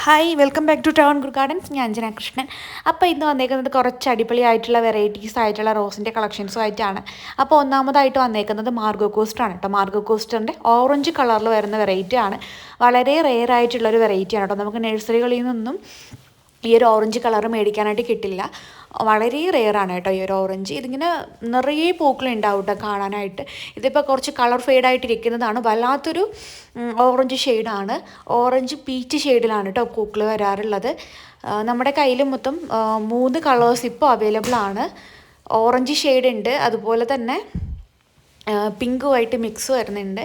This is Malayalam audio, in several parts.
Hi welcome back to Town Good Gardens. ഞാൻ അഞ്ജന കൃഷ്ണൻ. അപ്പോൾ ഇന്ന് വന്നേക്കുന്നത് കുറച്ച് അടിപൊളിയായിട്ടുള്ള വെറൈറ്റീസ് ആയിട്ടുള്ള റോസിൻ്റെ കളക്ഷൻസും ആയിട്ടാണ്. അപ്പോൾ ഒന്നാമതായിട്ട് വന്നേക്കുന്നത് മാർഗോ കോസ്റ്ററാണ് കേട്ടോ. മാർഗോ കോസ്റ്ററിൻ്റെ ഓറഞ്ച് കളറിൽ വരുന്ന വെറൈറ്റി ആണ്. വളരെ റെയർ ആയിട്ടുള്ളൊരു വെറൈറ്റിയാണ് കേട്ടോ. നമുക്ക് നഴ്സറികളിൽ നിന്നൊന്നും ഈ ഒരു ഓറഞ്ച് കളർ മേടിക്കാനായിട്ട് കിട്ടില്ല. വളരെ റെയറാണ് കേട്ടോ ഈ ഒരു ഓറഞ്ച്. ഇതിങ്ങനെ നിറയെ പൂക്കളുണ്ടാവും കേട്ടോ കാണാനായിട്ട്. ഇതിപ്പോൾ കുറച്ച് കളർ ഫെയ്ഡായിട്ടിരിക്കുന്നതാണ്. വല്ലാത്തൊരു ഓറഞ്ച് ഷെയ്ഡാണ്. ഓറഞ്ച് പീച്ച് ഷെയ്ഡിലാണ് കേട്ടോ പൂക്കൾ വരാറുള്ളത്. നമ്മുടെ കയ്യിൽ മൊത്തം 3 കളേഴ്സ് ഇപ്പോൾ അവൈലബിൾ ആണ്. ഓറഞ്ച് ഷെയ്ഡ് ഉണ്ട്, അതുപോലെ തന്നെ പിങ്കുമായിട്ട് മിക്സ് വരുന്നുണ്ട്,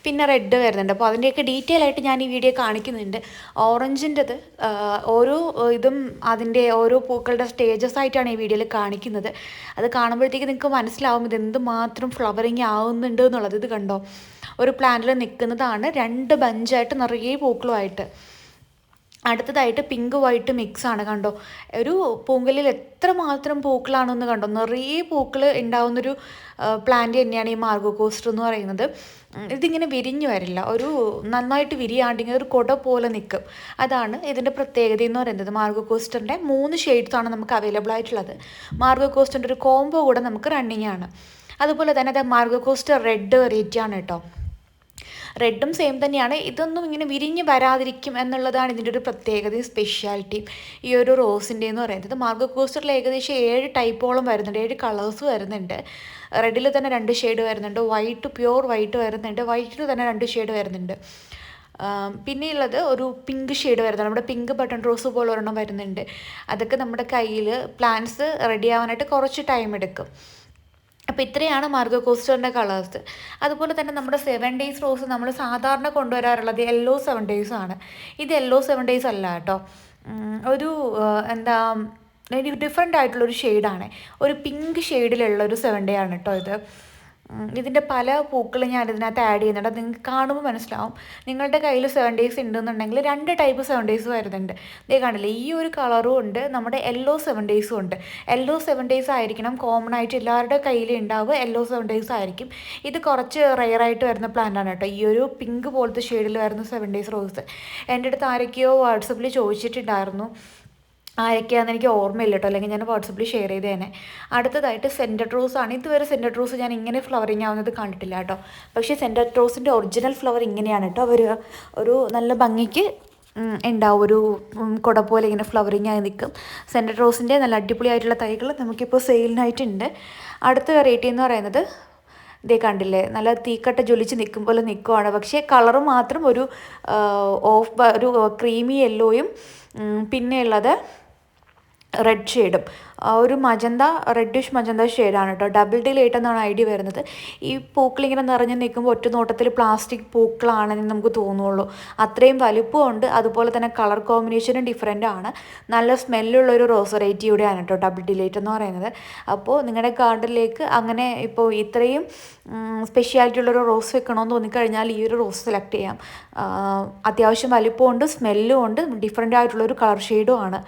പിന്നെ റെഡ് വരുന്നുണ്ട്. അപ്പോൾ അതിൻ്റെയൊക്കെ ഡീറ്റെയിൽ ആയിട്ട് ഞാൻ ഈ വീഡിയോ കാണിക്കുന്നുണ്ട്. ഓറഞ്ചിൻ്റെത് ഓരോ ഇതും അതിൻ്റെ ഓരോ പൂക്കളുടെ സ്റ്റേജസ് ആയിട്ടാണ് ഈ വീഡിയോയിൽ കാണിക്കുന്നത്. അത് കാണുമ്പോഴത്തേക്ക് നിങ്ങൾക്ക് മനസ്സിലാവും ഇതെന്ത് മാത്രം ഫ്ലവറിങ് ആവുന്നുണ്ട് എന്നുള്ളത്. ഇത് കണ്ടോ, ഒരു പ്ലാന്റിൽ നിൽക്കുന്നതാണ് 2 ബഞ്ചായിട്ട് നിറയെ പൂക്കളുമായിട്ട്. അടുത്തതായിട്ട് പിങ്ക് വൈറ്റ് മിക്സ് ആണ്. കണ്ടോ, ഒരു പൂങ്കലിൽ എത്രമാത്രം പൂക്കളാണെന്ന് കണ്ടോ. നിറയെ പൂക്കൾ ഉണ്ടാവുന്നൊരു പ്ലാന്റ് തന്നെയാണ് ഈ മാർഗോ കോസ്റ്റർ എന്ന് പറയുന്നത്. ഇതിങ്ങനെ വിരിഞ്ഞു വരില്ല, ഒരു നന്നായിട്ട് വിരിയാണ്ടിങ്ങനെ ഒരു കുട പോലെ നിൽക്കും. അതാണ് ഇതിൻ്റെ പ്രത്യേകത എന്ന് പറയുന്നത്. മാർഗോ കോസ്റ്ററിൻ്റെ 3 ഷെയ്ഡ്സാണ് നമുക്ക് അവൈലബിൾ ആയിട്ടുള്ളത്. മാർഗോ കോസ്റ്ററിൻ്റെ ഒരു കോംബോ കൂടെ നമുക്ക് റണ്ണിങ് ആണ്. അതുപോലെ തന്നെ അത് മാർഗോ കോസ്റ്റർ റെഡ് വെറൈറ്റി ആണ് കേട്ടോ. റെഡും സെയിം തന്നെയാണ്. ഇതൊന്നും ഇങ്ങനെ വിരിഞ്ഞ് വരാതിരിക്കും എന്നുള്ളതാണ് ഇതിൻ്റെ ഒരു പ്രത്യേകതയും സ്പെഷ്യാലിറ്റിയും ഈ ഒരു റോസിൻ്റെ എന്ന് പറയുന്നത്. മാർഗോ കോസ്റ്ററിൽ ഏകദേശം 7 ടൈപ്പോളം വരുന്നുണ്ട്, 7 കളേഴ്സ് വരുന്നുണ്ട്. റെഡിൽ തന്നെ 2 ഷെയ്ഡ് വരുന്നുണ്ട്, വൈറ്റ് പ്യുവർ വൈറ്റ് വരുന്നുണ്ട്, വൈറ്റിൽ തന്നെ 2 ഷെയ്ഡ് വരുന്നുണ്ട്. പിന്നെയുള്ളത് ഒരു പിങ്ക് ഷെയ്ഡ് വരുന്നുണ്ട്, നമ്മുടെ പിങ്ക് ബട്ടൺ റോസ് പോലെ ഒരെണ്ണം വരുന്നുണ്ട്. അതൊക്കെ നമ്മുടെ കയ്യിൽ പ്ലാന്റ്സ് റെഡി ആവാനായിട്ട് കുറച്ച് ടൈം എടുക്കും. അപ്പോൾ ഇത്രയാണ് മാർഗോ കോസ്റ്ററിൻ്റെ കളേഴ്സ്. അതുപോലെ തന്നെ നമ്മുടെ 7 ഡേയ്സ് റോസ് നമ്മൾ സാധാരണ കൊണ്ടുവരാറുള്ളത് യെല്ലോ 7 ഡേയ്സ് ആണ്. ഇത് യെല്ലോ 7 ഡേയ്സ് അല്ല കേട്ടോ. ഒരു എന്താ ഡിഫറെൻ്റ് ആയിട്ടുള്ളൊരു ഷെയ്ഡാണ്. ഒരു പിങ്ക് ഷെയ്ഡിലുള്ള ഒരു 7 ഡേ ആണ് കേട്ടോ ഇത്. ഇതിൻ്റെ പല പൂക്കളും ഞാൻ ഇതിനകത്ത് ആഡ് ചെയ്യുന്നുണ്ട്. അത് നിങ്ങൾക്ക് കാണുമ്പോൾ മനസ്സിലാവും. നിങ്ങളുടെ കയ്യിൽ 7 ഡേയ്സ് ഉണ്ടെന്നുണ്ടെങ്കിൽ 2 ടൈപ്പ് 7 ഡേയ്സ് വരുന്നുണ്ട്. ഇതേ കാണില്ലേ, ഈ ഒരു കളറും ഉണ്ട്, നമ്മുടെ യെല്ലോ 7 ഡേയ്സും ഉണ്ട്. യെല്ലോ 7 ഡേയ്സ് ആയിരിക്കണം കോമൺ ആയിട്ട് എല്ലാവരുടെ കയ്യിൽ ഉണ്ടാവുക, യെല്ലോ 7 ഡേയ്സ് ആയിരിക്കും. ഇത് കുറച്ച് റെയർ ആയിട്ട് വരുന്ന പ്ലാന്റ് ആണ് കേട്ടോ, ഈ ഒരു പിങ്ക് പോലത്തെ ഷെയ്ഡിൽ വരുന്ന 7 ഡേയ്സ് റോസ്. എൻ്റെ അടുത്ത് ആരൊക്കെയോ വാട്സപ്പിൽ ചോദിച്ചിട്ടുണ്ടായിരുന്നു. ആരൊക്കെയാണെന്ന് എനിക്ക് ഓർമ്മയില്ല കേട്ടോ, അല്ലെങ്കിൽ ഞാൻ വാട്സപ്പിൽ ഷെയർ ചെയ്തേനെ. അടുത്തതായിട്ട് സെൻറ്റഡ് റോസ് ആണ്. ഇതുവരെ സെൻറ്റഡ് റോസ് ഞാൻ ഇങ്ങനെ ഫ്ലവറിങ് ആവുന്നത് കണ്ടിട്ടില്ല കേട്ടോ. പക്ഷേ സെൻറ്റഡ് റോസിൻ്റെ ഒറിജിനൽ ഫ്ലവർ ഇങ്ങനെയാണ് കേട്ടോ. ഒരു നല്ല ഭംഗിക്ക് ഉണ്ടാവും, ഒരു കുട പോലെ ഇങ്ങനെ ഫ്ലവറിങ് ആയി നിൽക്കും. സെൻറ്റഡ് റോസിൻ്റെ നല്ല അടിപൊളിയായിട്ടുള്ള തൈകൾ നമുക്കിപ്പോൾ സെയിലിനായിട്ടുണ്ട്. അടുത്ത വെറൈറ്റി എന്ന് പറയുന്നത് ഇതേ കണ്ടില്ലേ, നല്ല തീക്കട്ട ജ്വലിച്ച് നിൽക്കും പോലെ നിൽക്കുവാണ്. പക്ഷേ കളറ് മാത്രം ഒരു ഒരു ക്രീമി യെല്ലോയും പിന്നെയുള്ളത് റെഡ് ഷെയ്ഡും, ഒരു മജന്ത, റെഡിഷ് മജന്ത ഷെയ്ഡാണ് കേട്ടോ. ഡബിൾ ഡിലൈറ്റ് എന്നാണ് ഐഡിയ വരുന്നത്. ഈ പൂക്കളിങ്ങനെ നിറഞ്ഞ് നിൽക്കുമ്പോൾ ഒറ്റ നോട്ടത്തിൽ പ്ലാസ്റ്റിക് പൂക്കളാണെന്ന് നമുക്ക് തോന്നുള്ളൂ. അത്രയും വലുപ്പമുണ്ട്, അതുപോലെ തന്നെ കളർ കോമ്പിനേഷനും ഡിഫറെൻ്റ് ആണ്. നല്ല സ്മെല്ലുള്ളൊരു റോസ് വെറൈറ്റി കൂടെയാണ് കേട്ടോ ഡബിൾ ഡിലൈറ്റ് എന്ന് പറയുന്നത്. അപ്പോൾ നിങ്ങളുടെ ഗാർഡനിലേക്ക് അങ്ങനെ ഇപ്പോൾ ഇത്രയും സ്പെഷ്യാലിറ്റി ഉള്ളൊരു റോസ് വെക്കണമെന്ന് തോന്നിക്കഴിഞ്ഞാൽ ഈ ഒരു റോസ് സെലക്ട് ചെയ്യാം. അത്യാവശ്യം വലുപ്പമുണ്ട്, സ്മെല്ലും ഉണ്ട്, ഡിഫറെൻ്റ് ആയിട്ടുള്ളൊരു കളർ ഷെയ്ഡും ആണ്.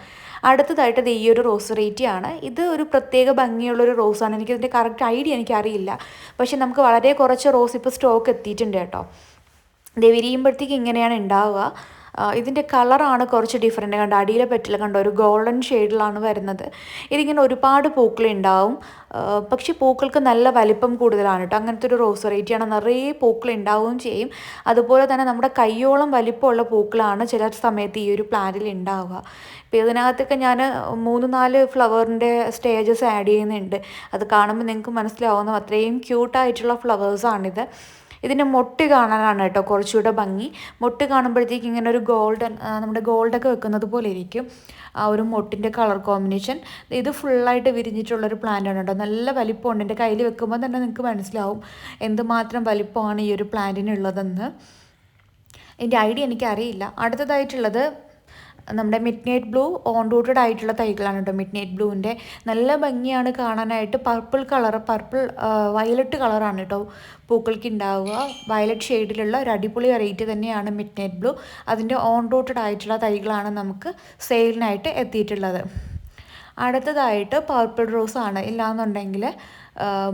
അടുത്തതായിട്ട് ഇത് ഈ ഒരു റോസ് വെറൈറ്റി ആണ്. ഇത് ഒരു പ്രത്യേക ഭംഗിയുള്ളൊരു റോസാണ്. എനിക്കിതിൻ്റെ കറക്റ്റ് ഐഡിയ എനിക്കറിയില്ല, പക്ഷെ നമുക്ക് വളരെ കുറച്ച് റോസ് ഇപ്പോൾ സ്റ്റോക്ക് എത്തിയിട്ടുണ്ട് കേട്ടോ. ഇത് വിരിയുമ്പോഴത്തേക്ക് ഇങ്ങനെയാണ് ഉണ്ടാവുക. ഇതിൻ്റെ കളറാണ് കുറച്ച് ഡിഫറെൻറ്റ്. കണ്ടോ, അടിയിലെ പെറ്റിൽ കണ്ടോ, ഒരു ഗോൾഡൻ ഷെയ്ഡിലാണ് വരുന്നത്. ഇതിങ്ങനെ ഒരുപാട് പൂക്കളുണ്ടാവും, പക്ഷേ പൂക്കൾക്ക് നല്ല വലിപ്പം കൂടുതലാണ് കേട്ടോ. അങ്ങനത്തെ ഒരു റോസ് വെറൈറ്റിയാണ്. നിറയെ പൂക്കൾ ഉണ്ടാവുകയും ചെയ്യും. അതുപോലെ തന്നെ നമ്മുടെ കയ്യോളം വലിപ്പമുള്ള പൂക്കളാണ് ചില സമയത്ത് ഈ ഒരു പ്ലാന്റിൽ ഉണ്ടാവുക. ഇപ്പോൾ ഇതിനകത്തൊക്കെ ഞാൻ 3-4 ഫ്ലവറിൻ്റെ സ്റ്റേജസ് ആഡ് ചെയ്യുന്നുണ്ട്. അത് കാണുമ്പോൾ നിങ്ങൾക്ക് മനസ്സിലാവുന്ന അത്രയും ക്യൂട്ടായിട്ടുള്ള ഫ്ലവേഴ്സാണിത്. ഇതിൻ്റെ മൊട്ട് കാണാനാണ് കേട്ടോ കുറച്ചുകൂടെ ഭംഗി. മൊട്ട് കാണുമ്പോഴത്തേക്ക് ഇങ്ങനെ ഒരു ഗോൾഡൻ, നമ്മുടെ ഗോൾഡൊക്കെ വെക്കുന്നത് പോലെ ഇരിക്കും ആ ഒരു മൊട്ടിൻ്റെ കളർ കോമ്പിനേഷൻ. ഇത് ഫുള്ളായിട്ട് വിരിഞ്ഞിട്ടുള്ളൊരു പ്ലാന്റാണ് കേട്ടോ. നല്ല വലിപ്പമുണ്ട്. എൻ്റെ കയ്യിൽ വെക്കുമ്പോൾ തന്നെ നിങ്ങൾക്ക് മനസ്സിലാവും എന്തുമാത്രം വലിപ്പമാണ് ഈ ഒരു പ്ലാന്റിനുള്ളതെന്ന്. എൻ്റെ ഐഡിയ എനിക്കറിയില്ല. അടുത്തതായിട്ടുള്ളത് നമ്മുടെ mid night blue on rooted ആയിട്ടുള്ള തൈകളാണ് കേട്ടോ. മിഡ് നൈറ്റ് ബ്ലൂവിൻ്റെ നല്ല ഭംഗിയാണ് കാണാനായിട്ട്. വയലറ്റ് കളറാണ് കേട്ടോ പൂക്കൾക്ക് ഉണ്ടാവുക. വയലറ്റ് ഷെയ്ഡിലുള്ള ഒരു അടിപൊളി വെറൈറ്റി തന്നെയാണ് മിഡ് നൈറ്റ് ബ്ലൂ. അതിൻ്റെ ഓൺ റൂട്ടഡ് ആയിട്ടുള്ള തൈകളാണ് നമുക്ക് സെയിലിനായിട്ട് എത്തിയിട്ടുള്ളത്. അടുത്തതായിട്ട് പർപ്പിൾ റോസ് ആണ്. ഇല്ലാന്നുണ്ടെങ്കിൽ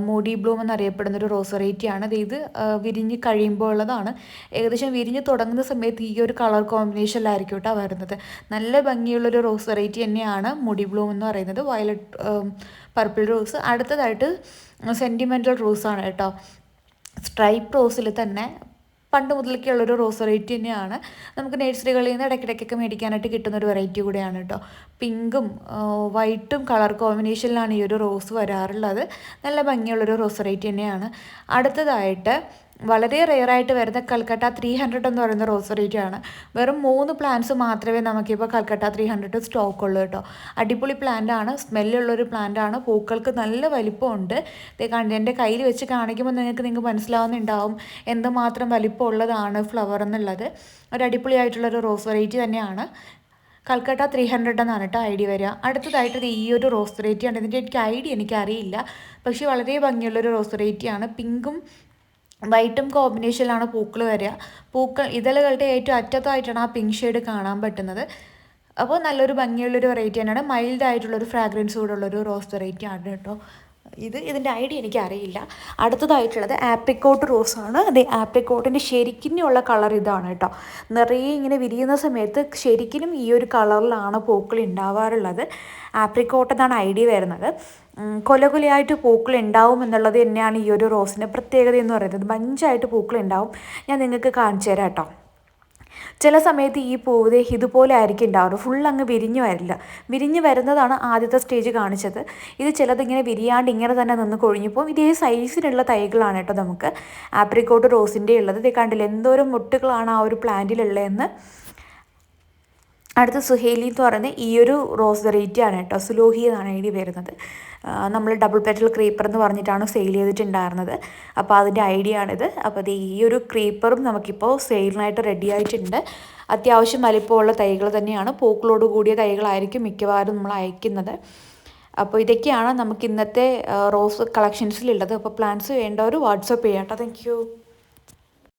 മൂഡി ബ്ലൂം എന്നറിയപ്പെടുന്നൊരു റോസ് വെറൈറ്റിയാണ്. ഇത് വിരിഞ്ഞ് കഴിയുമ്പോൾ ഉള്ളതാണ്. ഏകദേശം വിരിഞ്ഞ് തുടങ്ങുന്ന സമയത്ത് ഈ ഒരു കളർ കോമ്പിനേഷനിലായിരിക്കും കേട്ടോ വരുന്നത്. നല്ല ഭംഗിയുള്ളൊരു റോസ് വെറൈറ്റി തന്നെയാണ് മൂഡി ബ്ലൂം എന്ന് പറയുന്നത്. Violet purple rose. അടുത്തതായിട്ട് സെൻറ്റിമെൻ്റൽ റോസാണ് കേട്ടോ. സ്ട്രൈപ്പ് റോസിൽ തന്നെ പണ്ട് മുതലേക്കുള്ളൊരു റോസ് വെറൈറ്റി തന്നെയാണ്. നമുക്ക് നഴ്സറികളിൽ നിന്ന് ഇടയ്ക്കിടയ്ക്കൊക്കെ മേടിക്കാനായിട്ട് കിട്ടുന്നൊരു വെറൈറ്റി കൂടെയാണ് കേട്ടോ. പിങ്കും വൈറ്റും കളർ കോമ്പിനേഷനിലാണ് ഈ ഒരു റോസ് വരാറുള്ളത്. നല്ല ഭംഗിയുള്ളൊരു റോസ് വെറൈറ്റി തന്നെയാണ്. അടുത്തതായിട്ട് വളരെ റെയറായിട്ട് വരുന്ന കൽക്കട്ട 300 എന്ന് പറയുന്ന റോസ് വെറൈറ്റി ആണ്. വെറും 3 പ്ലാന്റ്സ് മാത്രമേ നമുക്കിപ്പോൾ കൽക്കട്ട 300 സ്റ്റോക്ക് ഉള്ളൂ കേട്ടോ. അടിപൊളി പ്ലാന്റ് ആണ്, സ്മെല്ലുള്ളൊരു പ്ലാന്റ് ആണ്. പൂക്കൾക്ക് നല്ല വലിപ്പമുണ്ട്. എൻ്റെ കയ്യിൽ വെച്ച് കാണിക്കുമ്പോൾ നിങ്ങൾക്ക് മനസ്സിലാവുന്നുണ്ടാവും എന്തുമാത്രം വലിപ്പമുള്ളതാണ് ഫ്ലവർ എന്നുള്ളത്. ഒരു അടിപൊളിയായിട്ടുള്ളൊരു റോസ് വെറൈറ്റി തന്നെയാണ്. കൽക്കട്ട 300 എന്നാണ് കേട്ടോ ഐ ഡി വരിക. അടുത്തതായിട്ട് ഈ ഒരു റോസ് വെറൈറ്റിയാണ്. ഇതിൻ്റെ എനിക്കറിയില്ല, പക്ഷേ വളരെ ഭംഗിയുള്ളൊരു റോസ് വെറൈറ്റിയാണ്. പിങ്കും വൈറ്റും കോമ്പിനേഷനിലാണ് പൂക്കൾ വരിക. ഇതളുകളുടെ ഏറ്റവും അറ്റത്തായിട്ടാണ് ആ പിങ്ക് ഷെയ്ഡ് കാണാൻ പറ്റുന്നത്. അപ്പോൾ നല്ലൊരു ഭംഗിയുള്ളൊരു വെറൈറ്റി തന്നെയാണ്. മൈൽഡ് ആയിട്ടുള്ളൊരു ഫ്രാഗ്രൻസ് കൂടെ ഉള്ളൊരു റോസ് വെറൈറ്റി ആണ് കേട്ടോ. ഇതിൻ്റെ എനിക്കറിയില്ല. അടുത്തതായിട്ടുള്ളത് ആപ്രിക്കോട്ട് റോസാണ്. അത് ആപ്രിക്കോട്ടിൻ്റെ ശരിക്കിനുള്ള കളർ ഇതാണ് കേട്ടോ. നിറയെ ഇങ്ങനെ വിരിയുന്ന സമയത്ത് ശരിക്കും ഈ ഒരു കളറിലാണ് പൂക്കൾ ഉണ്ടാവാറുള്ളത്. ആപ്രിക്കോട്ട് എന്നാണ് ഐ ഡി വരുന്നത്. കൊലകൊലയായിട്ട് പൂക്കൾ ഉണ്ടാവും എന്നുള്ളത് തന്നെയാണ് ഈ ഒരു റോസിൻ്റെ പ്രത്യേകത എന്ന് പറയുന്നത്. ബഞ്ചായിട്ട് പൂക്കൾ ഉണ്ടാവും. ഞാൻ നിങ്ങൾക്ക് കാണിച്ചു തരാം കേട്ടോ. ചില സമയത്ത് ഈ പൂവ് ഇതുപോലെ ആയിരിക്കും ഉണ്ടാവുക. ഫുൾ അങ്ങ് വിരിഞ്ഞു വരില്ല. വിരിഞ്ഞ് വരുന്നതാണ് ആദ്യത്തെ സ്റ്റേജ് കാണിച്ചത്. ഇത് ചിലതിങ്ങനെ വിരിയാണ്ട് ഇങ്ങനെ തന്നെ നിന്ന് കൊഴിഞ്ഞു പോകും. ഇതേ സൈസിലുള്ള തൈകളാണ് കേട്ടോ നമുക്ക് ആപ്രിക്കോട്ട് റോസിൻ്റെ ഉള്ളത്. ഇത് കണ്ടില്ല എന്തോരം മുട്ടുകളാണ് ആ ഒരു പ്ലാന്റിലുള്ളതെന്ന്. അടുത്ത സുഹേലി എന്ന് പറയുന്നത് ഈ ഒരു റോസ് വെറൈറ്റി ആണ് കേട്ടോ. സുലോഹി എന്നാണ് ഐ വരുന്നത്. നമ്മൾ ഡബിൾ പെറ്റൽ ക്രീപ്പർ എന്ന് പറഞ്ഞിട്ടാണ് സെയിൽ ചെയ്തിട്ടുണ്ടായിരുന്നത്. അപ്പോൾ അതിൻ്റെ ഐഡിയ ആണിത്. അപ്പോൾ അത് ഈ ഒരു ക്രീപ്പറും നമുക്കിപ്പോൾ സെയിലിനായിട്ട് റെഡി ആയിട്ടുണ്ട്. അത്യാവശ്യം വലിപ്പമുള്ള തൈകൾ തന്നെയാണ്. പൂക്കളോട് കൂടിയ തൈകളായിരിക്കും മിക്കവാറും നമ്മൾ അയക്കുന്നത്. അപ്പോൾ ഇതൊക്കെയാണ് നമുക്ക് ഇന്നത്തെ റോസ് കളക്ഷൻസിലുള്ളത്. അപ്പോൾ പ്ലാന്റ്സ് വേണ്ടവർ വാട്സപ്പ് ചെയ്യാം കേട്ടോ. താങ്ക്